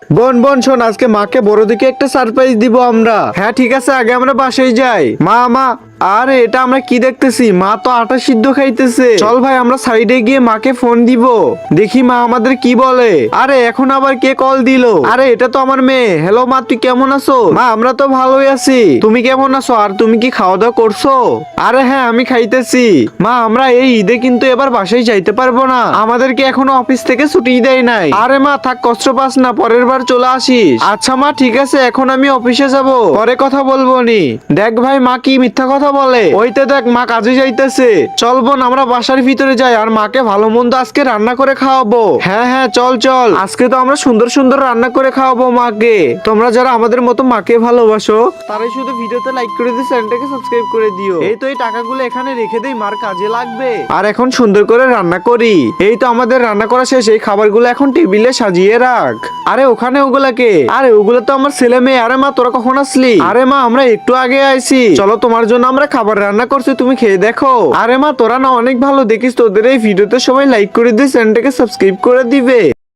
বোন বোন শোন, আজকে মাকে বড় দিকে একটা সারপ্রাইজ দিব আমরা। হ্যাঁ ঠিক আছে, আগে আমরা বাসায় যাই। মা মা, আরে এটা আমরা কি দেখতেছি? মা তো আটা সিদ্ধ খাইতেছে। চল ভাই আমরা সাইডে গিয়ে মাকে ফোন দিব, দেখি মা আমাদের কি বলে। আরে এখন আবার কে কল দিল? আরে এটা তো আমার মেয়ে। হ্যালো মা, তুই কেমন আছো? মা আমরা তো ভালোই আছি, তুমি কেমন আছো? আর তুমি কি খাওয়া দাওয়া করছো? আরে হ্যাঁ আমি খাইতেছি। মা আমরা এই ঈদে কিন্তু এবার বাসায় যাইতে পারবো না, আমাদেরকে এখনো অফিস থেকে ছুটি দেয় নাই। আরে মা থাক, কষ্ট পাস না, পরের বার চলে আসিস। আচ্ছা মা ঠিক আছে, এখন আমি অফিসে যাব, পরে কথা বলবো নি। দেখ ভাই মা কি মিথ্যা কথা বলে। ওইতে দেখ মা কাজে যাইতেছে। চল বোন আমরা বাসার ভিতরে যাই, আর মাকে ভালো মন্দ আজকে রান্না করে খাওয়াবো। হ্যাঁ হ্যাঁ চল চল, আজকে তো আমরা সুন্দর সুন্দর রান্না করে খাওয়াবো মাকে। তোমরা যারা আমাদের মতো মাকে ভালোবাসো তারাই শুধু ভিডিওতে লাইক করে দিয়ে চ্যানেলটাকে সাবস্ক্রাইব করে দিও। এই তো এই টাকাগুলো এখানে রেখে দেই, মার কাজে লাগবে। আর এখন সুন্দর করে রান্না করি। এই তো আমাদের রান্না করা শেষ, এই খাবারগুলো এখন টেবিলে সাজিয়ে রাখ। আরে ওখানে ওগুলাকে? আরে ওগুলো তো আমার ছেলে মেয়ে। আরে মা তোরা কখন আসলি? আরে মা আমরা একটু আগে আইছি। চলো তোমার জন্য আমরা খাবার রান্না করছি, তুমি খেয়ে দেখো। আরে মা তোরা না অনেক ভালো, দেখিস তোদের এই ভিডিওতে সবাই লাইক করে দিয়ে চ্যানেলটাকে সাবস্ক্রাইব করে দিবে।